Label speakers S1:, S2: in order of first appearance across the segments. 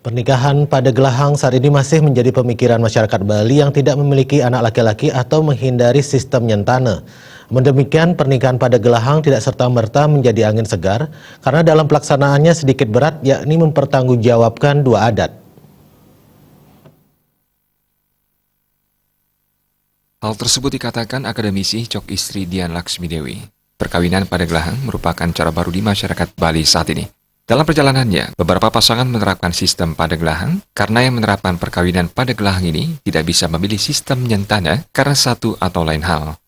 S1: Pernikahan pada Gelahang saat ini masih menjadi pemikiran masyarakat Bali yang tidak memiliki anak laki-laki atau menghindari sistem nyentana. Namun demikian, pernikahan pada Gelahang tidak serta-merta menjadi angin segar karena dalam pelaksanaannya sedikit berat, yakni mempertanggungjawabkan dua adat.
S2: Hal tersebut dikatakan akademisi Cok Istri Dian Laksmidewi. Perkawinan pada Gelahang merupakan cara baru di masyarakat Bali saat ini. Dalam perjalanannya, beberapa pasangan menerapkan sistem pada Gelahang karena yang menerapkan perkawinan pada Gelahang ini tidak bisa memilih sistem nyentana karena satu atau lain hal.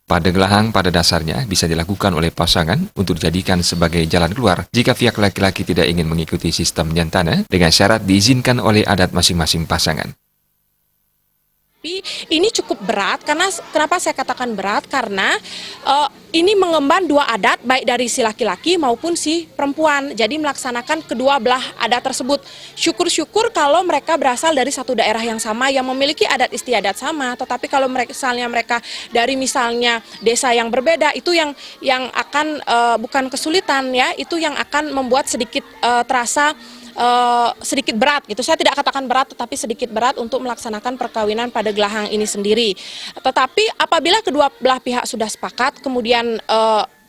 S2: Pada Gelahang pada dasarnya bisa dilakukan oleh pasangan untuk dijadikan sebagai jalan keluar jika pihak laki-laki tidak ingin mengikuti sistem nyentana dengan syarat diizinkan oleh adat masing-masing pasangan.
S3: Ini cukup berat karena kenapa saya katakan berat karena ini mengemban dua adat baik dari si laki-laki maupun si perempuan. Jadi melaksanakan kedua belah adat tersebut. Syukur-syukur kalau mereka berasal dari satu daerah yang sama yang memiliki adat istiadat sama. Tetapi kalau mereka dari misalnya desa yang berbeda itu yang akan bukan kesulitan ya, itu yang akan membuat sedikit terasa sedikit berat gitu. Saya tidak katakan berat tetapi sedikit berat untuk melaksanakan perkawinan pada Gelahang ini sendiri. Tetapi apabila kedua belah pihak sudah sepakat, kemudian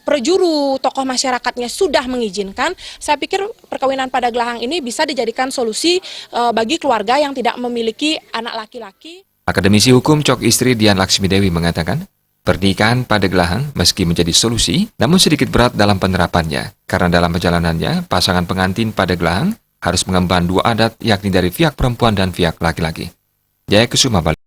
S3: perjuru tokoh masyarakatnya sudah mengizinkan, saya pikir perkawinan pada Gelahang ini bisa dijadikan solusi bagi keluarga yang tidak memiliki anak laki-laki.
S2: Akademisi Hukum Cok Istri Dian Laksmidewi mengatakan, pernikahan pada Gelahang meski menjadi solusi, namun sedikit berat dalam penerapannya. Karena dalam perjalanannya, pasangan pengantin pada Gelahang harus mengemban dua adat yakni dari pihak perempuan dan pihak laki-laki. Jaya Kusuma, Bali.